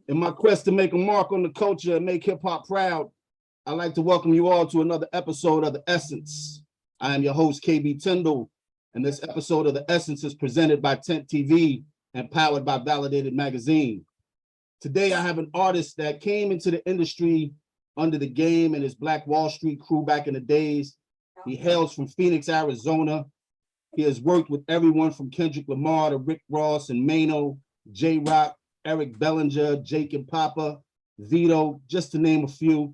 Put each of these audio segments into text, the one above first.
In my quest to make a mark on the culture and make hip hop proud, I'd like to welcome you all to another episode of The Essence. I am your host, KB Tyndall, and this episode of The Essence is presented by Tent TV and powered by Validated Magazine. Today, I have an artist that came into the industry under the game and his Black Wall Street crew back in the days. He hails from Phoenix, Arizona. He has worked with everyone from Kendrick Lamar to Rick Ross and Maino, J-Rock, Eric Bellinger, Jake&Papa, Vedo, just to name a few.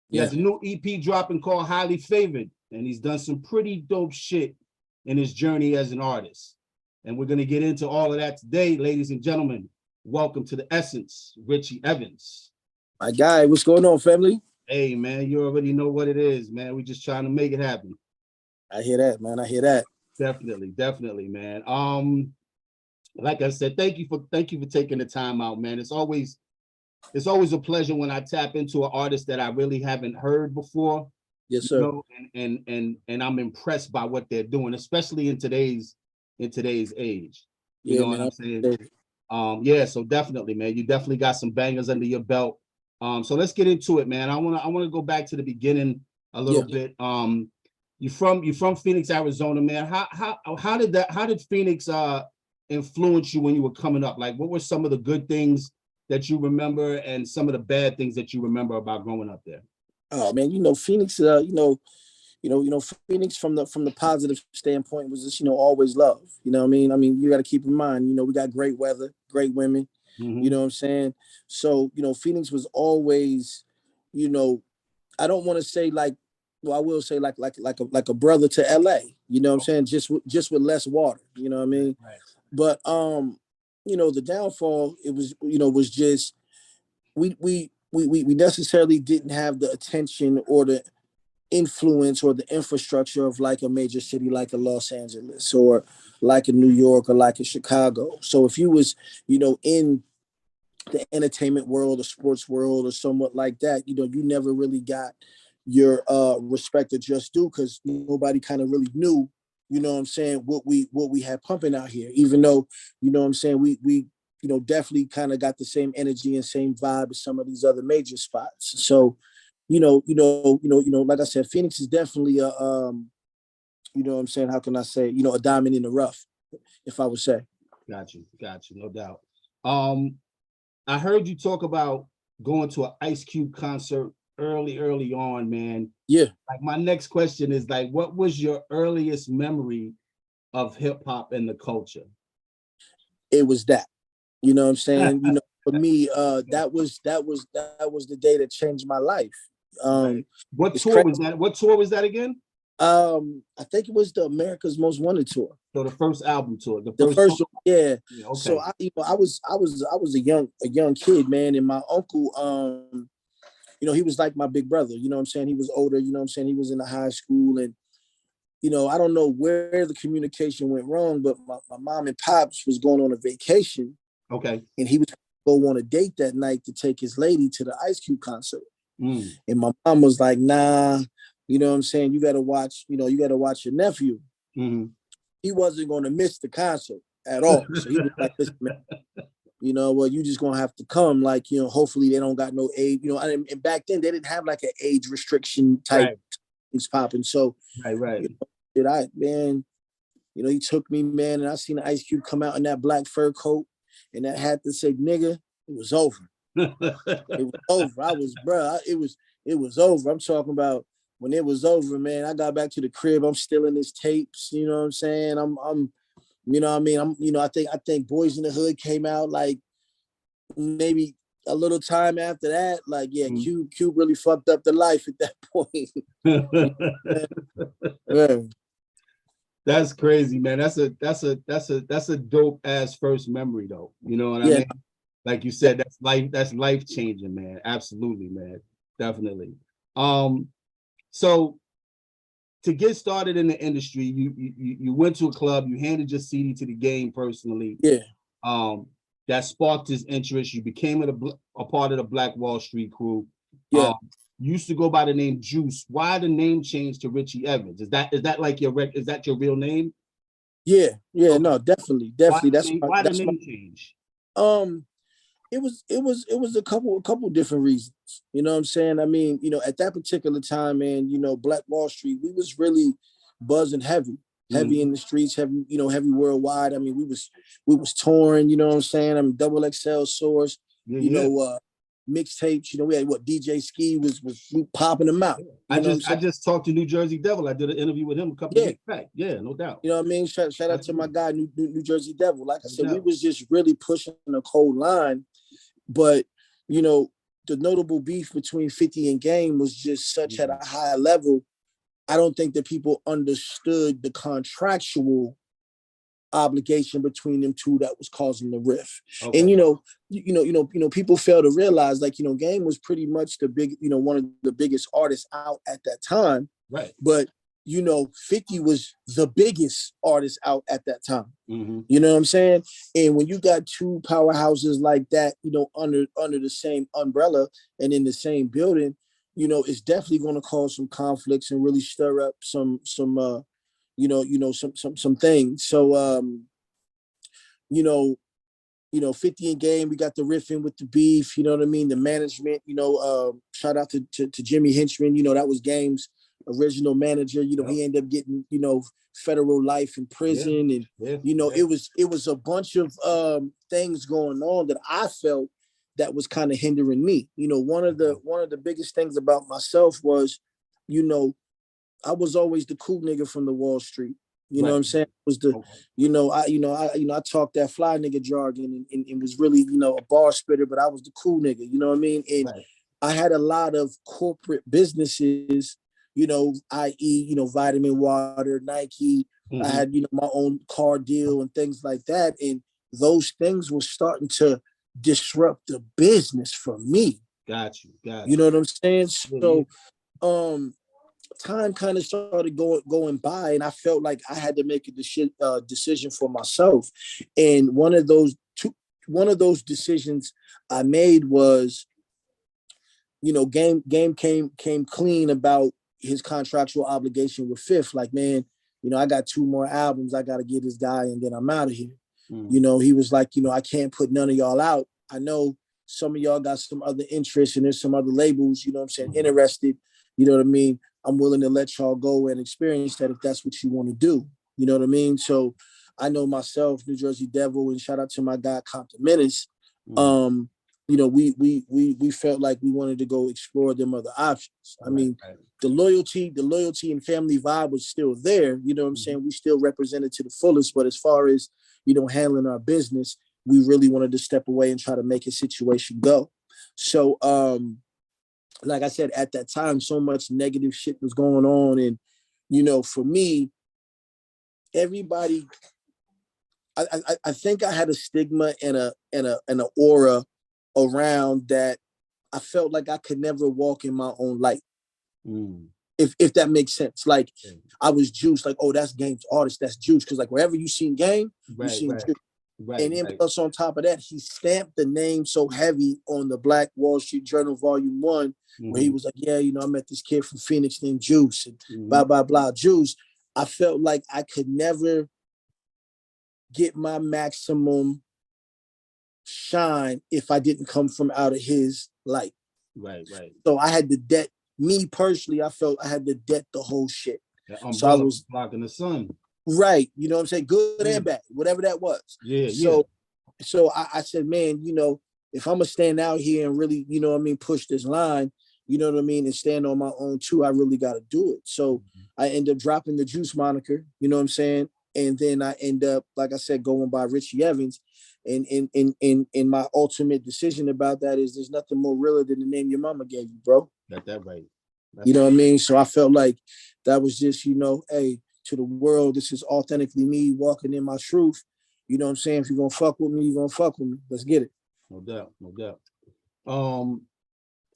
He has a new EP dropping called Highly Favored, and he's done some pretty dope shit in his journey as an artist. And we're going to get into all of that today, ladies and gentlemen. Welcome to The Essence, Richie Evans. My guy, what's going on, family? Hey, man, you already know what it is, man. We're just trying to make it happen. I hear that, man. I hear that. Definitely, man. Like I said, thank you for taking the time out, man. It's always a pleasure when I tap into an artist that I really haven't heard before. Yes, sir. You know, and I'm impressed by what they're doing, especially in today's age. You know what I'm saying? So definitely, man. You definitely got some bangers under your belt. So let's get into it, man. I wanna go back to the beginning a little bit. You from Phoenix, Arizona, man. How did Phoenix influence you when you were coming up? Like, what were some of the good things that you remember and some of the bad things that you remember about growing up there? Oh man, Phoenix, Phoenix from the positive standpoint was just, always love. You know what I mean? You got to keep in mind, we got great weather, great women. Mm-hmm. You know what I'm saying? So, Phoenix was always, I don't want to say like, well, I will say like a brother to LA. You know what I'm saying? Just with less water. You know what I mean? Right. But the downfall, it was, was just we necessarily didn't have the attention or the influence or the infrastructure of like a major city like a Los Angeles or like a New York or like a Chicago. So if you was, in the entertainment world or sports world or somewhat like that, you never really got your respect or just due because nobody kind of really knew, what we had pumping out here, even though, we definitely kind of got the same energy and same vibe as some of these other major spots. So, like I said, Phoenix is definitely a, how can I say, a diamond in the rough, if I would say. Got you, no doubt. I heard you talk about going to an Ice Cube concert early on, man. Yeah. Like my next question is like, what was your earliest memory of hip hop and the culture? It was that, you know what I'm saying? For me, that was the day that changed my life. What tour was that? What tour was that again? I think it was the America's Most Wanted tour. So the first album tour, the first one, yeah. Okay. So I was a young kid, man, and my uncle, he was like my big brother. You know what I'm saying? He was older. You know what I'm saying? He was in the high school, and I don't know where the communication went wrong, but my mom and pops was going on a vacation. Okay. And he was going to go on a date that night to take his lady to the Ice Cube concert. And my mom was like, nah, you know what I'm saying? You got to watch, your nephew. Mm-hmm. He wasn't going to miss the concert at all. So he was like, listen, man, well, you just going to have to come. Like, hopefully they don't got no age, and back then they didn't have like an age restriction type things popping. So, right. He took me, man, and I seen the Ice Cube come out in that black fur coat and that hat that said nigga. It was over. It was over. It was over. I'm talking about when it was over, man. I got back to the crib. I'm still in his tapes. You know what I'm saying? I'm you know what I mean? I think Boys in the Hood came out like maybe a little time after that. Like, yeah, Cube really fucked up the life at that point. Yeah. That's crazy, man. That's a dope ass first memory though. You know what I mean? Like you said, that's life changing, man. Absolutely, man. Definitely. So to get started in the industry, you went to a club, you handed your CD to the game personally. Yeah. That sparked his interest. You became a part of the Black Wall Street crew. Yeah. You used to go by the name Juice. Why the name change to Richie Evans? Is that like your real name? Yeah, okay. No, definitely. Why the name change? It was a couple different reasons. You know what I'm saying? I mean, at that particular time, man, Black Wall Street, we was really buzzing heavy in the streets, heavy worldwide. I mean, we was touring, you know what I'm saying? I mean, double XL source, mixtapes, we had DJ Ski was popping them out. I just talked to New Jersey Devil. I did an interview with him a couple of weeks back. Yeah, no doubt. You know what I mean? Shout out to my guy, New Jersey Devil. Like I said, we was just really pushing a cold line. But, the notable beef between 50 and Game was just such at a high level. I don't think that people understood the contractual obligation between them two that was causing the rift. Okay. And people fail to realize, like, Game was pretty much the big, one of the biggest artists out at that time. Right. But 50 was the biggest artist out at that time. Mm-hmm. You know what I'm saying? And when you got two powerhouses like that, under the same umbrella and in the same building, it's definitely going to cause some conflicts and really stir up some things. So 50 and Game, we got the riffing with the beef, you know what I mean? The management, shout out to Jimmy Henchman, that was Game's original manager. He ended up getting, federal life in prison. And it was a bunch of things going on that I felt that was kind of hindering me. One of the biggest things about myself was, I was always the cool nigga from the Wall Street. You know what I'm saying? Was the, I talked that fly nigga jargon and was really, a bar spitter, but I was the cool nigga, you know what I mean? And I had a lot of corporate businesses, i.e., Vitamin Water, Nike. Mm-hmm. I had, my own car deal and things like that. And those things were starting to disrupt the business for me. Got you. You know what I'm saying? So, time kind of started going by, and I felt like I had to make a decision for myself. And one of those decisions I made was, Game came clean about his contractual obligation with Fifth. Like, man, I got 2 more albums I got to get this guy, and then I'm out of here. He was like, I can't put none of y'all out. I know some of y'all got some other interests, and there's some other labels, interested. You know what I mean? I'm willing to let y'all go and experience that if that's what you want to do. You know what I mean? So I know myself, New Jersey Devil, and shout out to my guy Compton Menace. We felt like we wanted to go explore them other options. I mean, the loyalty and family vibe was still there. You know what I'm saying? We still represented to the fullest, but as far as, handling our business, we really wanted to step away and try to make a situation go. So, like I said, at that time, so much negative shit was going on. And, for me, everybody, I think I had a stigma and an aura around that. I felt like I could never walk in my own light. If that makes sense. Like, I was Juice, like, oh, that's Game's artist, that's Juice. Because like wherever you seen Game, you seen Juice. And then plus on top of that, he stamped the name so heavy on the Black Wall Street Journal Volume 1, where he was like, yeah, I met this kid from Phoenix named Juice, and blah, blah, blah, Juice. I felt like I could never get my maximum shine if I didn't come from out of his light. Right. So I had to debt, me personally, I felt I had to debt the whole shit. So I was blocking the sun. Right. You know what I'm saying? Good and bad, whatever that was. So I said, man, if I'm going to stand out here and really, push this line, and stand on my own too, I really got to do it. So I end up dropping the Juice moniker, you know what I'm saying? And then I end up, like I said, going by Richie Evans. And in my ultimate decision about that is there's nothing more realer than the name your mama gave you, bro. Got that right. You know what I mean? So I felt like that was just, hey, to the world, this is authentically me walking in my truth. You know what I'm saying? If you're gonna fuck with me, you're gonna fuck with me. Let's get it. No doubt.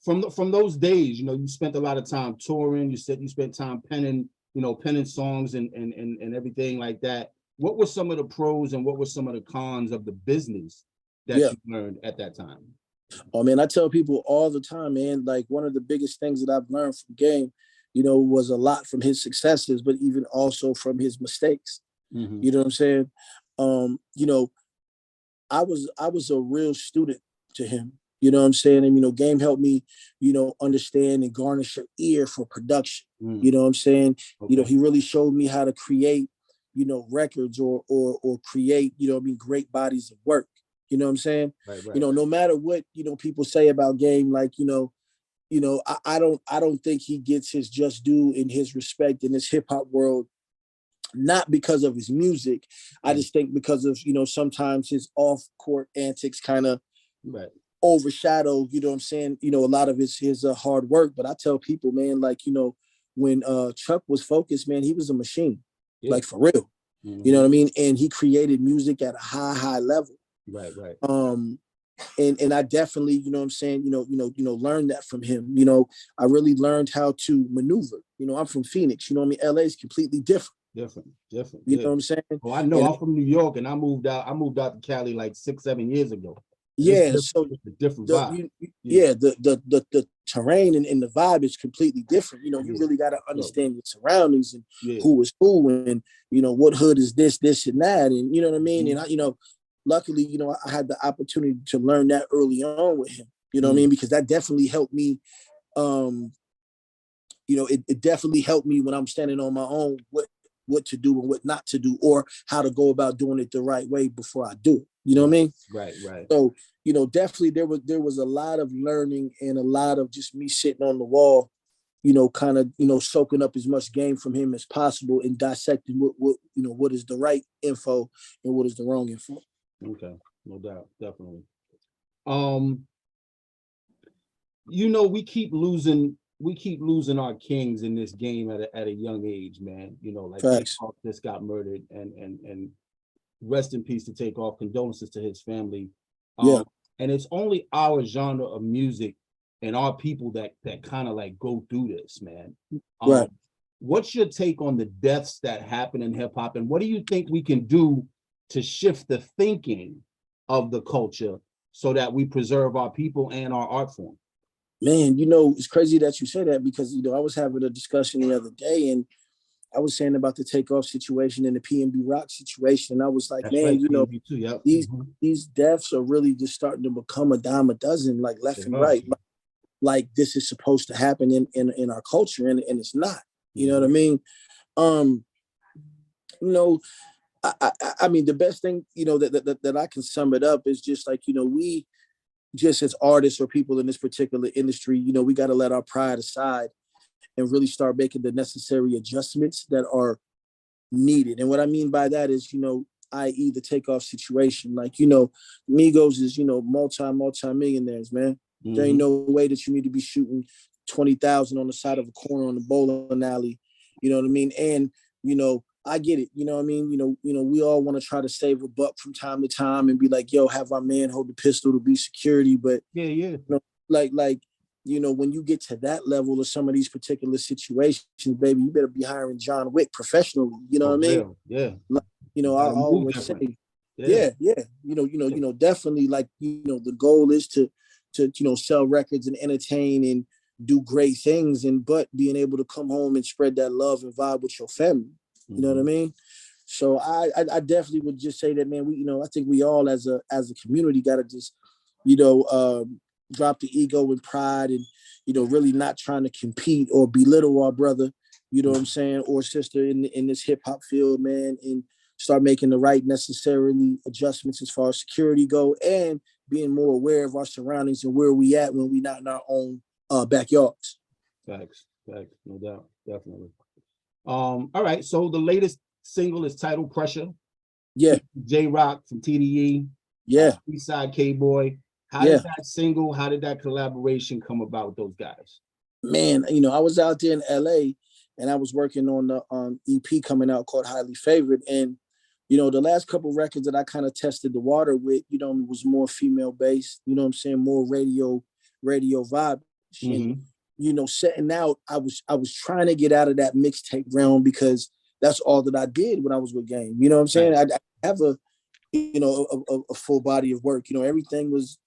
From those days, you spent a lot of time touring. You said you spent time penning songs and everything like that. What were some of the pros and what were some of the cons of the business that you learned at that time? Oh man, I tell people all the time, man, like one of the biggest things that I've learned from Game, was a lot from his successes, but even also from his mistakes. You know what I'm saying? I was a real student to him. You know what I'm saying? And, Game helped me, understand and garnish an ear for production. You know what I'm saying? Okay. He really showed me how to create, records or create, great bodies of work. You know what I'm saying? Right. No matter what, people say about Game, like, I don't think he gets his just due in his respect in this hip hop world, not because of his music. I just think because of, sometimes his off court antics kind of overshadow, you know what I'm saying? A lot of his hard work. But I tell people, man, like, when Chuck was focused, man, he was a machine, like for real. You know what I mean? And he created music at a high level. Right. And I definitely, you know what I'm saying, learned that from him. I really learned how to maneuver. I'm from Phoenix, you know what I mean? LA is completely different. Different. You know what I'm saying? Well, I know. And I'm from New York, and I moved out to Cali like 6-7 years ago. Yeah, so it's a different vibe. The terrain and the vibe is completely different. You really got to understand your surroundings and who is who, and what hood is this and that, and you know what I mean. And I, luckily, I had the opportunity to learn that early on with him. You know what I mean, because that definitely helped me. It definitely helped me when I'm standing on my own. What to do and what not to do, or how to go about doing it the right way before I do it. You know what I mean? Right. So, definitely there was a lot of learning and a lot of just me sitting on the wall, kind of, soaking up as much game from him as possible and dissecting what is the right info and what is the wrong info. Okay, no doubt, definitely. We keep losing our kings in this game at a young age, man. Like Takeoff just got murdered, and rest in peace to Takeoff. Condolences to his family. And it's only our genre of music and our people that kind of like go through this, man. What's your take on the deaths that happen in hip hop, and what do you think we can do to shift the thinking of the culture so that we preserve our people and our art form? Man, it's crazy that you say that, because I was having a discussion the other day, and I was saying about the Takeoff situation and the PNB Rock situation. And I was like, man, these deaths are really just starting to become a dime a dozen, like left and right. Like this is supposed to happen in our culture, and it's not. You know what I mean? I mean, the best thing, that I can sum it up is just like, we just as artists or people in this particular industry, we got to let our pride aside and really start making the necessary adjustments that are needed. And what I mean by that is, i.e. the Takeoff situation. Like, Migos is, multi-millionaires, man. There ain't no way that you need to be shooting 20,000 on the side of a corner on the bowling alley. You know what I mean? And, I get it. You know what I mean? We all want to try to save a buck from time to time and be like, yo, have our man hold the pistol to be security. But when you get to that level of some of these particular situations, baby, you better be hiring John Wick professionally. You know what I mean? Yeah. Like, I always say, definitely, like, the goal is to sell records and entertain and do great things, but being able to come home and spread that love and vibe with your family. You know what I mean? So I definitely would just say that, man, I think we all as a community got to just, drop the ego and pride and, really not trying to compete or belittle our brother, you know what I'm saying, or sister in this hip hop field, man, and start making the right necessarily adjustments as far as security go, and being more aware of our surroundings and where we at when we not in our own backyards. Facts, no doubt, definitely. All right, so the latest single is titled Pressure. Yeah. J-Rock from TDE. Yeah. Eastside K-Boy. How did that collaboration come about with those guys? Man, I was out there in LA and I was working on the EP coming out called Highly Favored. And, the last couple records that I kind of tested the water with, was more female based, what I'm saying, more radio vibe. And, setting out, I was trying to get out of that mixtape realm because that's all that I did when I was with Game. You know what I'm saying? I have a full body of work. Everything was,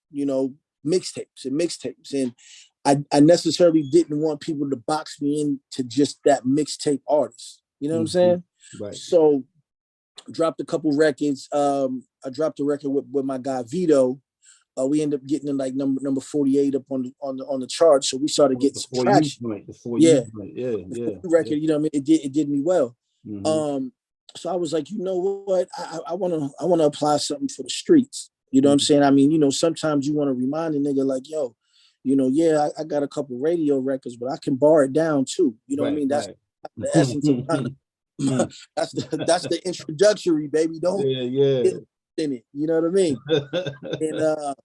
mixtapes. And I necessarily didn't want people to box me into just that mixtape artist. You know what I'm saying? Right. So dropped a couple records. I dropped a record with my guy Vedo, we ended up getting in like number 48 up on the chart. So we started getting some traction. Yeah. Record, you know what I mean? It did me well. So I was like, you know what? I wanna apply something for the streets. You know what I'm saying? I mean, you know, sometimes you want to remind a nigga like, yo, you know, yeah, I got a couple radio records, but I can bar it down too. You know what I mean? That's the essence of that's the introductory, baby. Don't get in it. You know what I mean? And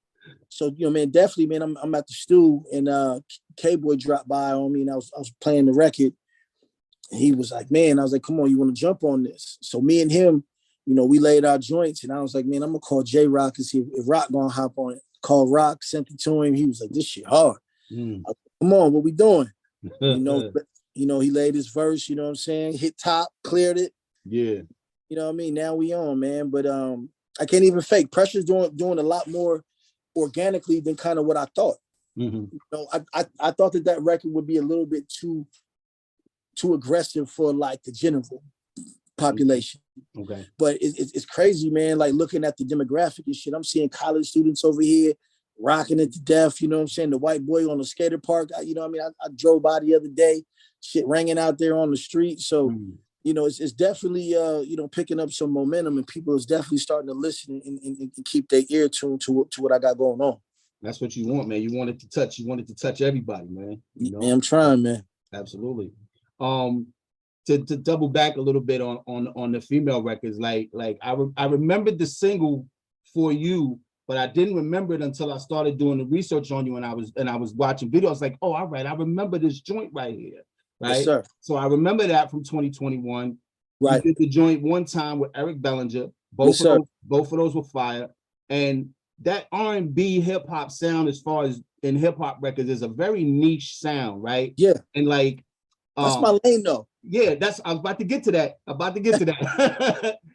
so, you know, man, definitely, man, I'm at the stew, and K-Boy dropped by on me, and I was playing the record. And he was like, man, I was like, come on, you want to jump on this? So me and him, you know, we laid our joints, and I was like, man, I'm gonna call J-Rock and see if Rock gonna hop on it. Called Rock, sent it to him. He was like, this shit hard. Like, come on, what we doing? You know, he laid his verse, you know what I'm saying? Hit top, cleared it. Yeah. You know what I mean? Now we on, man. But I can't even fake. Pressure's doing a lot more organically than kind of what I thought. You know, I thought that record would be a little bit too aggressive for like the general population. Okay. But it's crazy, man. Like looking at the demographic and shit, I'm seeing college students over here rocking it to death. You know what I'm saying? The white boy on the skater park. You know what I mean? I drove by the other day, shit ringing out there on the street. So, you know, it's definitely, you know, picking up some momentum, and people is definitely starting to listen and keep their ear tuned to what I got going on. That's what you want, man. You want it to touch. You want it to touch everybody, man. You know? Yeah, I'm trying, man. Absolutely. To double back a little bit on the female records, like I remembered the single For You, but I didn't remember it until I started doing the research on you, and I was watching videos. Like, oh, all right, I remember this joint right here, right? Yes, sir. So I remember that from 2021. Right. You did the joint one time with Eric Bellinger. Both of those were fire, and that R&B hip hop sound, as far as in hip hop records, is a very niche sound, right? Yeah. And like, that's my lane though. Yeah, I was about to get to that.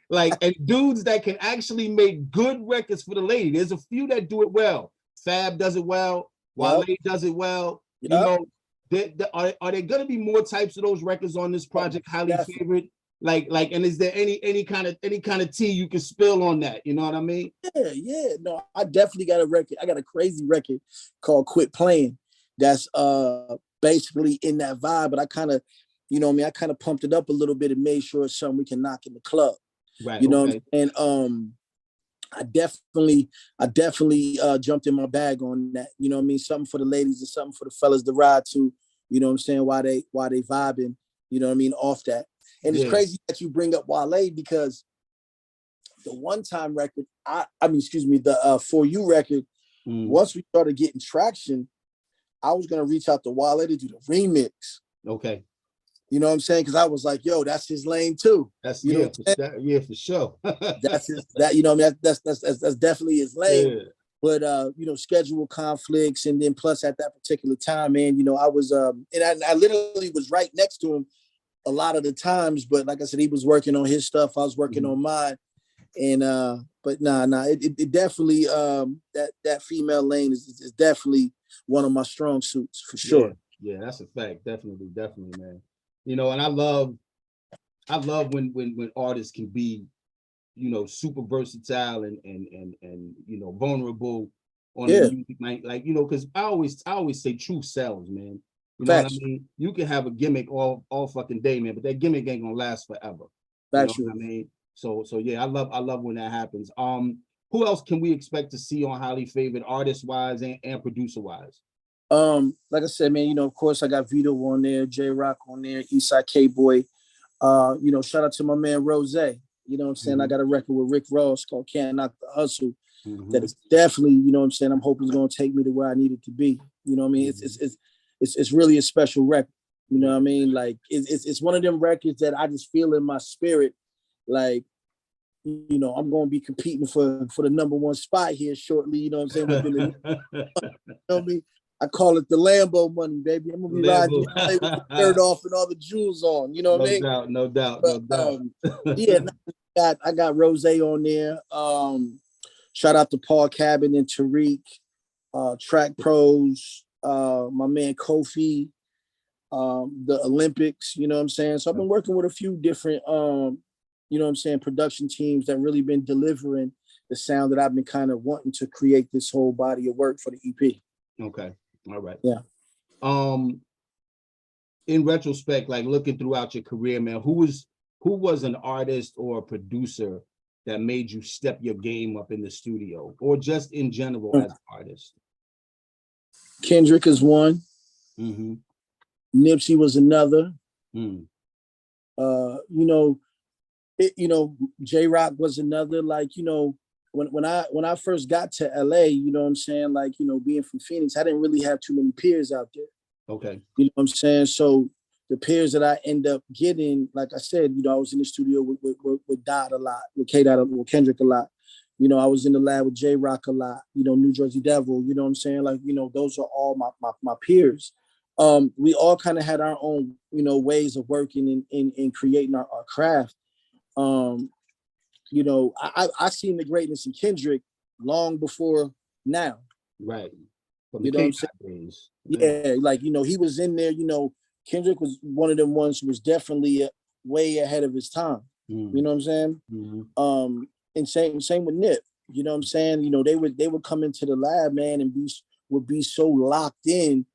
Like, and dudes that can actually make good records for the lady. There's a few that do it well. Fab does it well. Wale does it well. You know, are there gonna be more types of those records on this project? Highly favored. Like, and is there any kind of tea you can spill on that? You know what I mean? Yeah. No, I definitely got a record. I got a crazy record called Quit Playing. That's basically in that vibe, but I kind of, you know what I mean, I kind of pumped it up a little bit and made sure it's something we can knock in the club. Right. You know what I'm saying? I definitely jumped in my bag on that. You know what I mean? Something for the ladies and something for the fellas to ride to, you know what I'm saying, while they vibing, you know what I mean, off that. And it's crazy that you bring up Wale, because the One Time record, the For You record, once we started getting traction, I was gonna reach out to Wale to do the remix. Okay. You know what I'm saying? Because I was like, yo, that's his lane too. That's for sure. That's you know what I mean? That's definitely his lane. Yeah. But you know, schedule conflicts, and then plus at that particular time, man, you know, I was and I literally was right next to him a lot of the times, but like I said, he was working on his stuff, I was working on mine. And but it definitely that female lane is definitely one of my strong suits for sure. Yeah, that's a fact. Definitely, man. You know, and I love when artists can be, you know, super versatile and you know, vulnerable on the music, like, you know, because I always say truth sells, man. You know what I mean? You can have a gimmick all fucking day, man, but that gimmick ain't gonna last forever. That's what I mean? So yeah, I love when that happens. Who else can we expect to see on Highly Favored, artist wise and producer wise? Like I said, man, you know, of course I got Vedo on there, J-Rock on there, Eastside K-Boy. You know, shout out to my man Rose. You know what I'm saying? I got a record with Rick Ross called Can't Knock the Hustle. That is definitely, you know what I'm saying, I'm hoping it's gonna take me to where I need it to be. You know what I mean? It's really a special record. You know what I mean? Like it's one of them records that I just feel in my spirit, like, you know, I'm gonna be competing for the number one spot here shortly. You know what I'm saying? Within the, you know what I mean? I call it the Lambo money, baby. I'm gonna be riding with the shirt off and all the jewels on. You know what I mean? No doubt. Yeah, I got Rose on there. Shout out to Paul Cabin and Tariq, Track Pros, my man Kofi, the Olympics. You know what I'm saying? So I've been working with a few different, you know what I'm saying, production teams that really been delivering the the sound that I've been kind of wanting to create this whole body of work for the EP. Okay. All right. Yeah. In retrospect, like looking throughout your career, man, who was an artist or a producer that made you step your game up in the studio, or just in general as an artist? Kendrick is one. Mm-hmm. Nipsey was another. Mm. J-Rock was another. Like, when I first got to LA, you know what I'm saying? Like, being from Phoenix, I didn't really have too many peers out there. Okay. You know what I'm saying? So the peers that I end up getting, like I said, I was in the studio with Dot a lot, with K-Dot, with Kendrick a lot. I was in the lab with J-Rock a lot, New Jersey Devil, you know what I'm saying? Like, those are all my peers. We all kind of had our own, ways of working and creating our craft. I seen the greatness in Kendrick long before now. Right. From the days. Yeah, like, he was in there, Kendrick was one of them ones who was definitely way ahead of his time. You know what I'm saying? Mm-hmm. And same with Nip. You know what I'm saying? They would come into the lab, man, and would be so locked in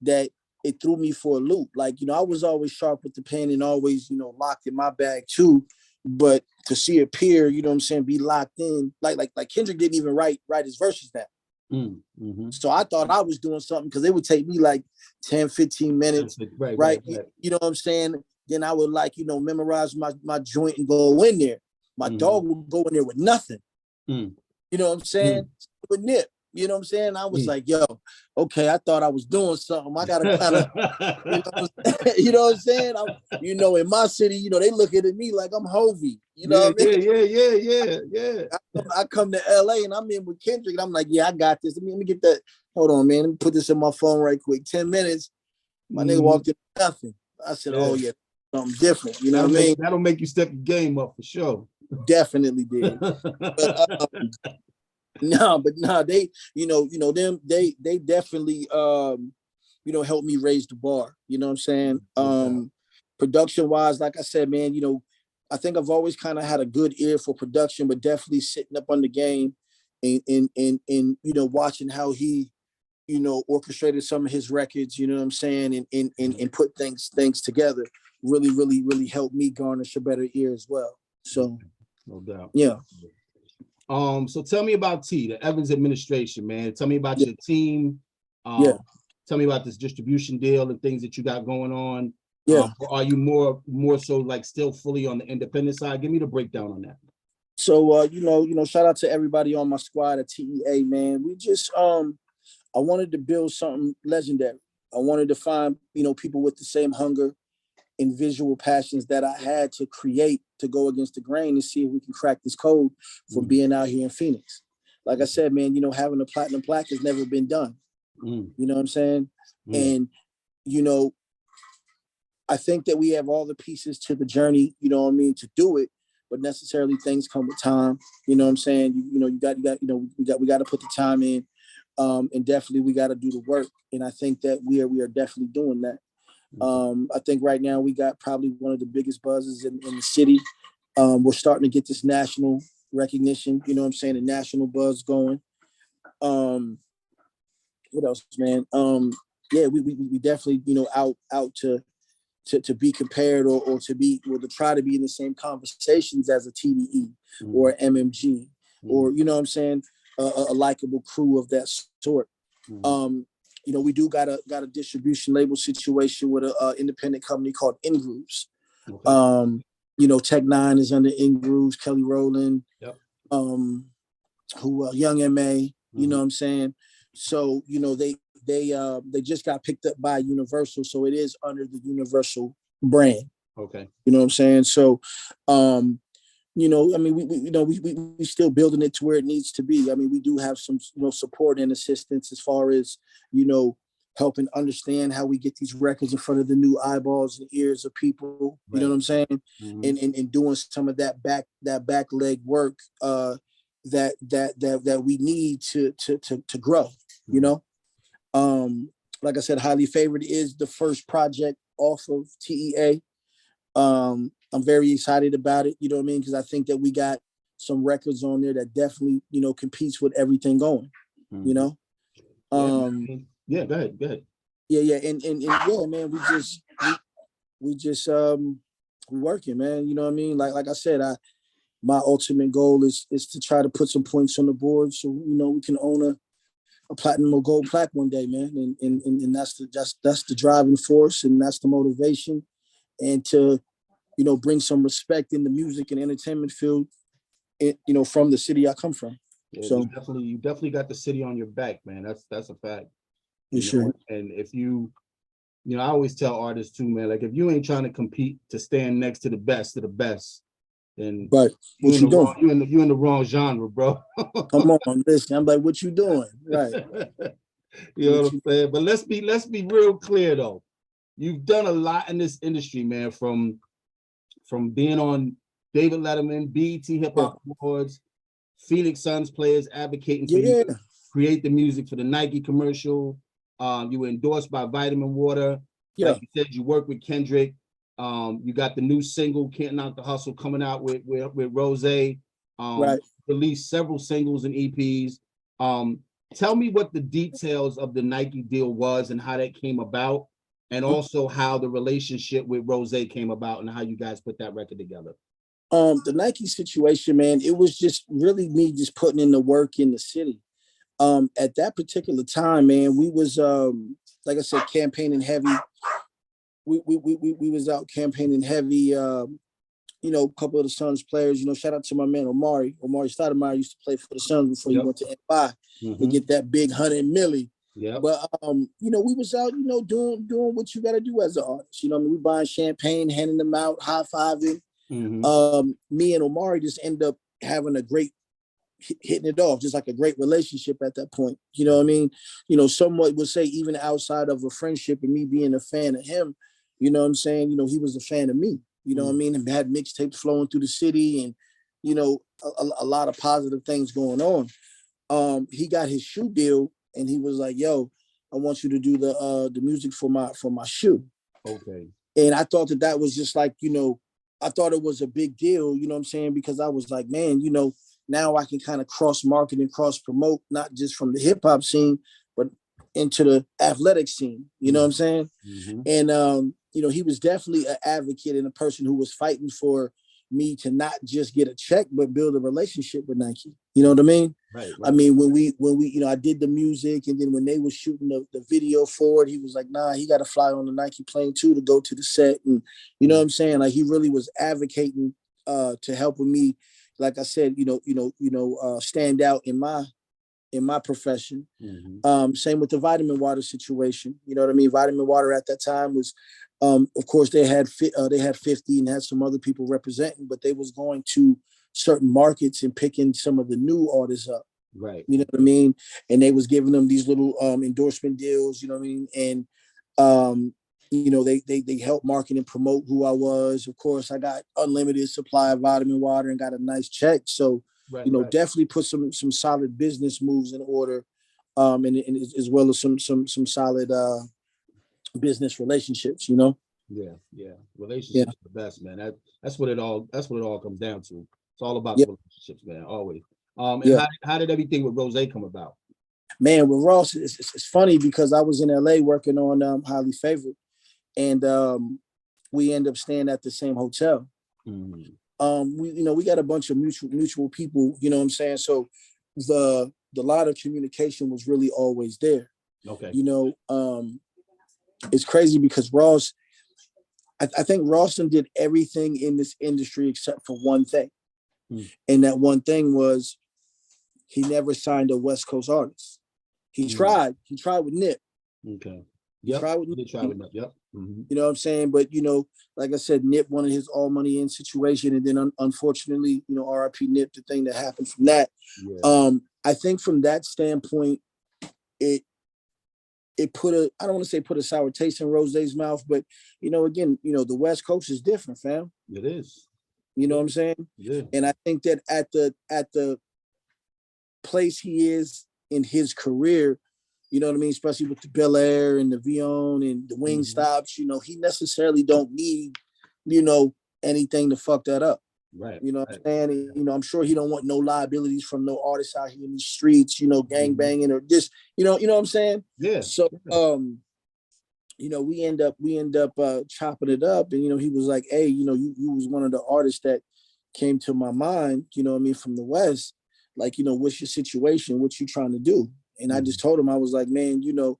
that it threw me for a loop. Like, I was always sharp with the pen and always, locked in my bag too. But to see a peer, you know what I'm saying, be locked in, like Kendrick didn't even write his verses down. Mm-hmm. So I thought I was doing something because it would take me like 10, 15 minutes, right? You know what I'm saying? Then I would memorize my joint and go in there. My dog would go in there with nothing. You know what I'm saying? With Nip, you know what I'm saying? I was like, yo, okay, I thought I was doing something. I got to kind of, you know what I'm saying? In my city, they looking at me like I'm Hovey. You know what I mean? Yeah. I come to LA and I'm in with Kendrick and I'm like, yeah, I got this. Let me get that. Hold on, man. Let me put this in my phone right quick. 10 minutes. My nigga walked in nothing. I said, oh yeah, something different. You know what I mean? That'll make you step your game up for sure. Definitely did. But they, they definitely, helped me raise the bar. You know what I'm saying? Production wise, like I said, man, I think I've always kind of had a good ear for production, but definitely sitting up on the game and watching how he, orchestrated some of his records, you know what I'm saying, and put things together really, really, really helped me garnish a better ear as well. So no doubt. Yeah. So tell me about the Evans administration, man. Tell me about your team. Tell me about this distribution deal and things that you got going on. Are you more so like still fully on the independent side? Give me the breakdown on that. So shout out to everybody on my squad at TEA, man. We just I wanted to build something legendary. I wanted to find, people with the same hunger and visual passions that I had to create, to go against the grain and see if we can crack this code for being out here in Phoenix. Like I said, man, having a platinum plaque has never been done. You know what I'm saying? And, I think that we have all the pieces to the journey, to do it, but necessarily things come with time. You know what I'm saying? We got to put the time in. And definitely we got to do the work. And I think that we are definitely doing that. I think right now we got probably one of the biggest buzzes in the city. We're starting to get this national recognition, you know what I'm saying, a national buzz going. What else, man? We definitely, out to be compared or to try to be in the same conversations as a TDE or MMG or, you know what I'm saying, a likable crew of that sort. We do got a distribution label situation with a independent company called In Grooves. Okay. Tech Nine is under In Grooves, Kelly Rowland, Young MA, you know what I'm saying? So, they just got picked up by Universal, so it is under the Universal brand. Okay. You know what I'm saying? So, we still building it to where it needs to be. I mean, we do have some, support and assistance as far as, helping understand how we get these records in front of the new eyeballs and ears of people. You know what I'm saying? And doing some of that back leg work that we need to grow. Like I said, Highly Favored is the first project off of TEA. I'm very excited about it, you know what I mean? Because I think that we got some records on there that definitely, you know, competes with everything going, you know? Yeah, go ahead. Yeah. And yeah, man, we just working, man. You know what I mean? Like I said, my ultimate goal is to try to put some points on the board so, you know, we can own a platinum or gold plaque one day, man. And that's the driving force, and that's the motivation. And to, you know, bring some respect in the music and entertainment field, you know, from the city I come from. Yeah, So you definitely got the city on your back, man. That's a fact. you know, and if you know, I always tell artists too, man, like if you ain't trying to compete to stand next to the best of the best, then but what you doing? You in the wrong genre, bro. Come on, listen. I'm like, what you doing? Right. You know what I'm saying? But let's be real clear though. You've done a lot in this industry, man, from being on David Letterman, BET Hip Hop Awards, Phoenix Suns players advocating for you to create the music for the Nike commercial. You were endorsed by Vitamin Water. Like you said, you worked with Kendrick. You got the new single "Can't Knock the Hustle" coming out with Rose. Released several singles and EPs. Tell me what the details of the Nike deal was and how that came about, and also how the relationship with Rose came about and how you guys put that record together. The Nike situation, man, it was just really me just putting in the work in the city. At that particular time, man, we was like I said, campaigning heavy. We was out campaigning heavy. You know, a couple of the Suns players. You know, shout out to my man Omari Stoudemire used to play for the Suns before he went to NY to get that big 100 milli. Yeah. But you know, we was out, you know, doing what you got to do as an artist. You know, I mean, we buying champagne, handing them out, high fiving. Me and Omari just end up having a great hitting it off, just like a great relationship at that point. You know what I mean? You know, somewhat would say even outside of a friendship and me being a fan of him, you know what I'm saying? You know, he was a fan of me. You know what I mean? And had mixtapes flowing through the city, and you know, a lot of positive things going on. He got his shoe deal, and he was like, "Yo, I want you to do the music for my shoe." Okay. And I thought that was just like, you know, I thought it was a big deal. You know what I'm saying? Because I was like, man, you know, now I can kind of cross market and cross promote, not just from the hip hop scene, but into the athletic scene. You know what I'm saying? And you know, he was definitely an advocate and a person who was fighting for me to not just get a check, but build a relationship with Nike. You know what I mean? Right. I mean, when we, you know, I did the music, and then when they were shooting the video for it, he was like, nah, he got to fly on the Nike plane too to go to the set. And you know what I'm saying? Like, he really was advocating to help with me. Like I said, stand out in my profession. Same with the Vitamin Water situation. You know what I mean? Vitamin Water at that time was, of course, they had 50 and had some other people representing, but they was going to certain markets and picking some of the new artists up. Right. You know what I mean? And they was giving them these little endorsement deals. You know what I mean? And you know, they helped market and promote who I was. Of course, I got unlimited supply of Vitamin Water and got a nice check. So, definitely put some solid business moves in order, and as well as some solid business relationships. You know. Yeah. Relationships are the best, man. That's what it all comes down to. It's all about the relationships, man. Always. And how did everything with Rose come about? Man, with Ross, it's funny because I was in LA working on Highly Favored, and we end up staying at the same hotel. We got a bunch of mutual people, you know what I'm saying? So the line of communication was really always there. Okay. You know, it's crazy because Ross, I think Rawson did everything in this industry except for one thing. And that one thing was he never signed a West Coast artist. He tried with Nip. Okay. He tried with Nip. Yep. You know what I'm saying? But, you know, like I said, Nip wanted his all money in situation. And then unfortunately, you know, RIP Nip, the thing that happened from that. Yeah. I think from that standpoint, it put I don't want to say put a sour taste in Rose's mouth, but, you know, again, you know, the West Coast is different, fam. It is. You know what I'm saying? Yeah. And I think that at the place he is in his career, you know what I mean? Especially with the Bel Air and the Vion and the wing stops, you know, he necessarily don't need, you know, anything to fuck that up. Right. You know what I'm saying? And, you know, I'm sure he don't want no liabilities from no artists out here in the streets, you know, gang banging or just, you know what I'm saying? Yeah. So, you know, we end up chopping it up, and, you know, he was like, hey, you know, you was one of the artists that came to my mind, you know what I mean, from the West. Like, you know, what's your situation? What you trying to do? And I just told him, I was like, man, you know,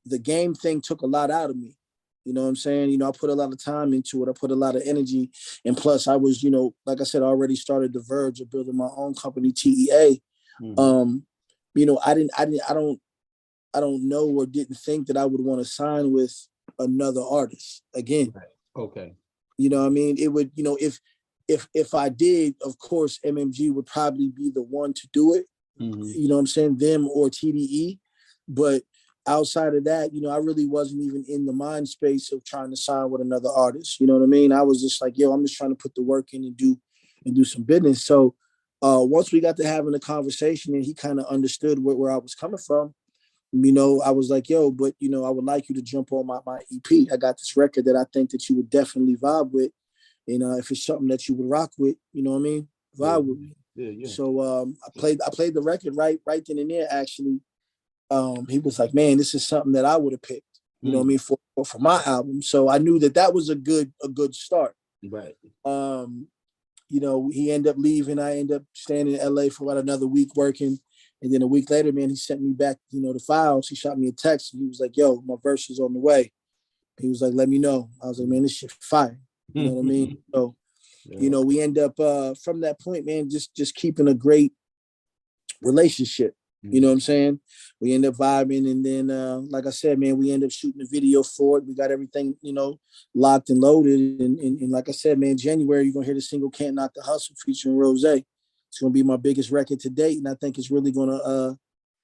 the game thing took a lot out of me. You know what I'm saying? You know, I put a lot of time into it. I put a lot of energy. And plus I was, you know, like I said, I already started the verge of building my own company, TEA. You know, I don't know or didn't think that I would want to sign with another artist again. Right. Okay. You know what I mean? It would, you know, if I did, of course, MMG would probably be the one to do it. You know what I'm saying? Them or TDE. But outside of that, you know, I really wasn't even in the mind space of trying to sign with another artist. You know what I mean? I was just like, yo, I'm just trying to put the work in and do some business. So once we got to having a conversation and he kind of understood where I was coming from, you know, I was like, yo, but, you know, I would like you to jump on my EP. I got this record that I think that you would definitely vibe with. And if it's something that you would rock with, you know what I mean? Vibe with me. Yeah. So I played the record right then and there, actually. He was like, man, this is something that I would have picked, you know what I mean, for my album. So I knew that was a good start. Right. You know, he ended up leaving. I ended up staying in LA for about another week working. And then a week later, man, he sent me back, you know, the files. He shot me a text and he was like, yo, my verse is on the way. He was like, let me know. I was like, man, this shit fire. You know what I mean? So, you know, we end up from that point, man, just keeping a great relationship. You know what I'm saying? We end up vibing, and then, like I said, man, we end up shooting a video for it. We got everything, you know, locked and loaded. And like I said, man, January, you're gonna hear the single "Can't Knock the Hustle" featuring Rose. It's gonna be my biggest record to date, and I think it's really gonna,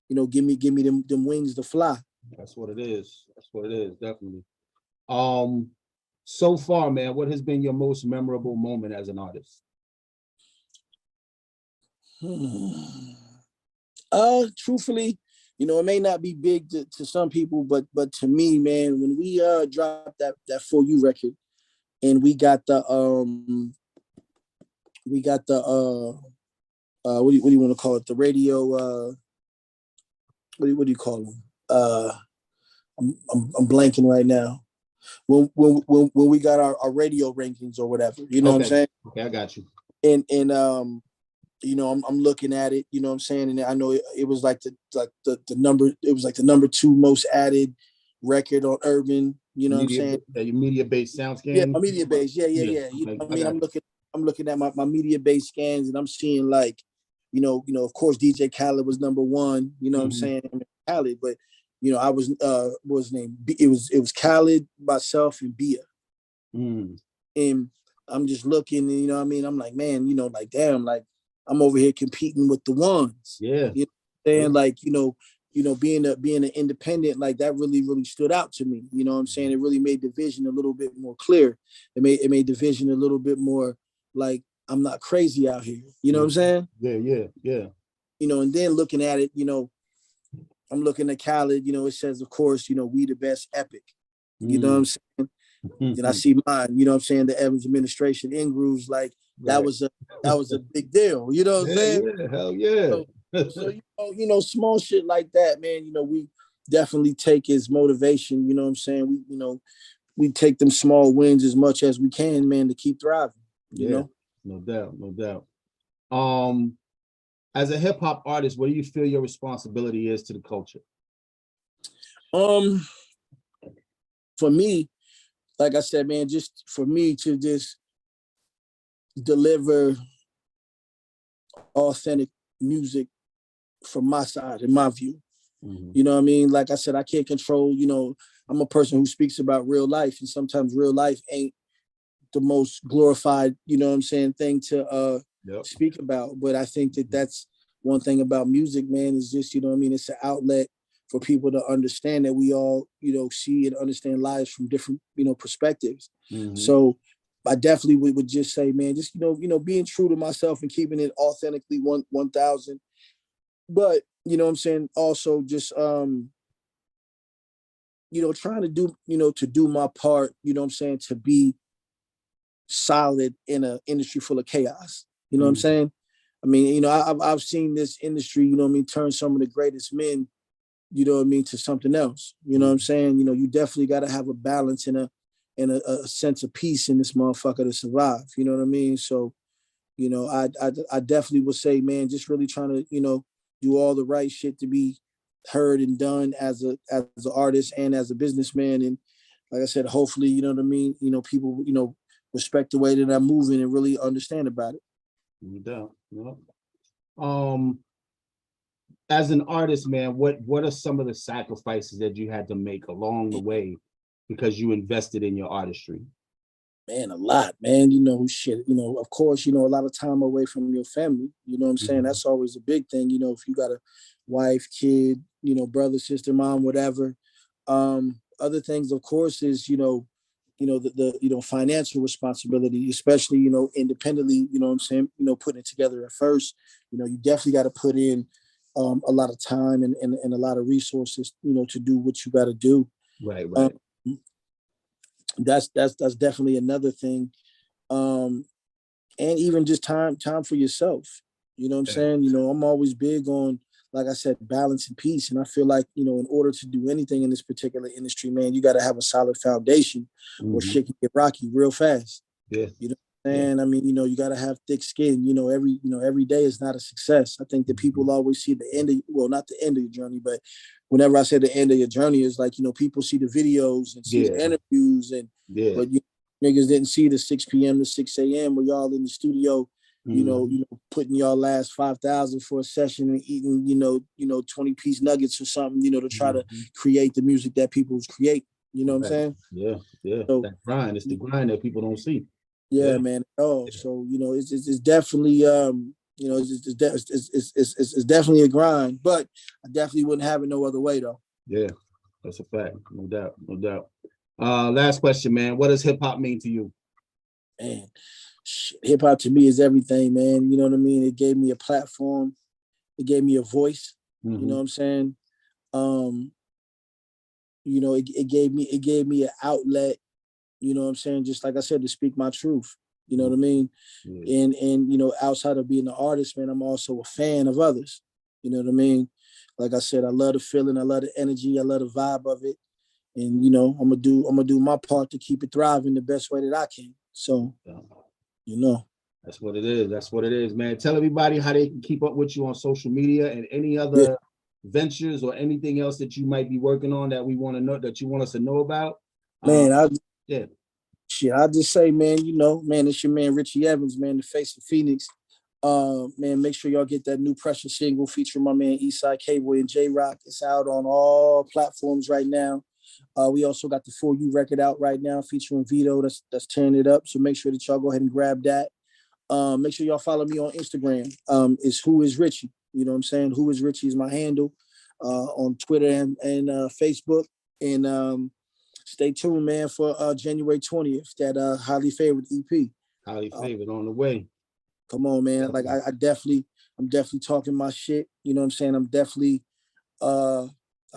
you know, give me them wings to fly. That's what it is. That's what it is, definitely. So far, man, what has been your most memorable moment as an artist? Truthfully, you know, it may not be big to some people, but to me, man, when we dropped that For You record, and we got the what do you want to call it? The radio, what do you call them? I'm blanking right now. When we got our radio rankings or whatever, you know what I'm saying? Okay, I got you. And you know, I'm looking at it, you know what I'm saying? And I know it was like the number, it was like the number 2 most added record on Urban, you know what I'm saying? Your media-based sound scan? Yeah, my media base. Yeah. You know what I mean? I'm looking at my media base scans, and I'm seeing, like, you know, of course DJ Khaled was number 1, you know what I'm saying? I mean, Khaled, but you know, I was what was his name? It was Khaled, myself, and Bia. And I'm just looking, and you know what I mean? I'm like, man, you know, like, damn, like, I'm over here competing with the ones. Yeah. You know what I'm saying? Like, you know, being an independent, like, that really stood out to me. You know what I'm saying? It really made the vision a little bit more clear. It made the vision a little bit more like, I'm not crazy out here. You know what I'm saying? Yeah. You know, and then looking at it, you know, I'm looking at Khaled, you know, it says, of course, you know, we the best epic. You know what I'm saying? Then I see mine, you know what I'm saying, the Evans administration in grooves, like, that was a big deal. You know what I'm saying? Yeah, hell yeah. So you know, small shit like that, man, you know, we definitely take as motivation, you know what I'm saying? We, you know, we take them small wins as much as we can, man, to keep thriving, you know? No doubt. As a hip hop artist, what do you feel your responsibility is to the culture? For me, like I said, man, just for me to just deliver authentic music from my side, in my view. You know what I mean? Like I said, I can't control, you know, I'm a person who speaks about real life, and sometimes real life ain't the most glorified, you know what I'm saying, thing to speak about. But I think that's one thing about music, man, is just, you know what I mean, it's an outlet for people to understand that we all, you know, see and understand lives from different, you know, perspectives. So I definitely would just say, man, just, you know, being true to myself and keeping it authentically 1,000. But, you know what I'm saying, also just, you know, trying to do, you know, to do my part, you know what I'm saying, to be solid in an industry full of chaos. You know what I'm saying? I mean, you know, I've seen this industry, you know what I mean, turn some of the greatest men, you know what I mean, to something else. You know what I'm saying? You know, you definitely got to have a balance and a sense of peace in this motherfucker to survive. You know what I mean? So, you know, I definitely would say, man, just really trying to, you know, do all the right shit to be heard and done as an artist and as a businessman. And like I said, hopefully, you know what I mean, you know, people, you know, respect the way that I'm moving and really understand about it. No doubt. Yeah. As an artist, man, what are some of the sacrifices that you had to make along the way because you invested in your artistry? Man, a lot, man. You know, shit, you know, of course, you know, a lot of time away from your family. You know what I'm saying? That's always a big thing. You know, if you got a wife, kid, you know, brother, sister, mom, whatever. Other things, of course, is, you know, the you know, financial responsibility, especially, you know, independently, you know what I'm saying, you know, putting it together at first. You know, you definitely got to put in a lot of time and a lot of resources, you know, to do what you got to do. Right. That's definitely another thing. And even just time for yourself. You know what I'm saying? You know, I'm always big on, like I said, balance and peace. And I feel like, you know, in order to do anything in this particular industry, man, you got to have a solid foundation or shit can get rocky real fast. Yeah. You know what I'm saying? I mean, you know, you got to have thick skin. You know, every day is not a success. I think that people always see the end of, well, not the end of your journey, but whenever I say the end of your journey, is like, you know, people see the videos and see the interviews but you niggas didn't see the 6 p.m. to 6 a.m. where y'all in the studio, you know, putting y'all last 5,000 for a session and eating, you know, 20-piece nuggets or something, you know, to try to create the music that people create. You know what I'm saying? Yeah. So that grind. It's the grind that people don't see. Yeah, man. Oh, so you know, it's definitely you know, it's definitely a grind, but I definitely wouldn't have it no other way though. Yeah, that's a fact. No doubt. Last question, man. What does hip hop mean to you? Man, hip hop to me is everything, man. You know what I mean? It gave me a platform. It gave me a voice. You know what I'm saying? You know, it gave me an outlet. You know what I'm saying? Just like I said, to speak my truth. You know what I mean? And you know, outside of being an artist, man, I'm also a fan of others. You know what I mean? Like I said, I love the feeling, I love the energy, I love the vibe of it. And you know, I'm gonna do my part to keep it thriving the best way that I can. So, you know. That's what it is. That's what it is, man. Tell everybody how they can keep up with you on social media and any other ventures or anything else that you might be working on that we want to know, that you want us to know about. Man, I just say, man, you know, man, it's your man Richie Evans, man, the face of Phoenix. Man, make sure y'all get that new Pressure single featuring my man Eastside K-Boy and J-Rock. It's out on all platforms right now. We also got the For You record out right now featuring Vedo. That's tearing it up. So make sure that y'all go ahead and grab that. Make sure y'all follow me on Instagram. It's Who Is Richie. You know what I'm saying? Who Is Richie is my handle on Twitter and Facebook. And stay tuned, man, for January 20th, that highly favored EP. Highly favored on the way. Come on, man. Like I'm definitely talking my shit. You know what I'm saying? I'm definitely I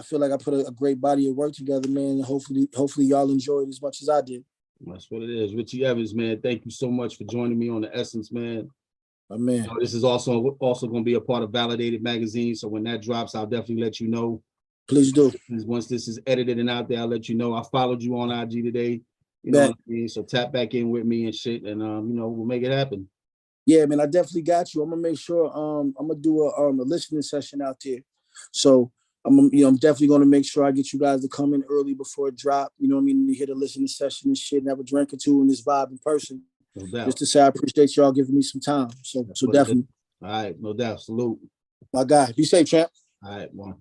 feel like I put a great body of work together, man. Hopefully y'all enjoy it as much as I did. That's what it is. Richie Evans, man. Thank you so much for joining me on The Essence, man. My man. This is also going to be a part of Validated Magazine. So when that drops, I'll definitely let you know. Please do. Once this is edited and out there, I'll let you know. I followed you on IG today. You know what I mean? So tap back in with me and shit, and you know, we'll make it happen. Yeah, man, I definitely got you. I'm gonna make sure I'm gonna do a listening session out there. So I'm definitely gonna make sure I get you guys to come in early before it drop. You know what I mean? To hear the listening session and shit, and have a drink or two in this vibe in person. No doubt. Just to say I appreciate y'all giving me some time. So definitely. All right, no doubt. Salute. My guy. Be safe, champ. All right, one.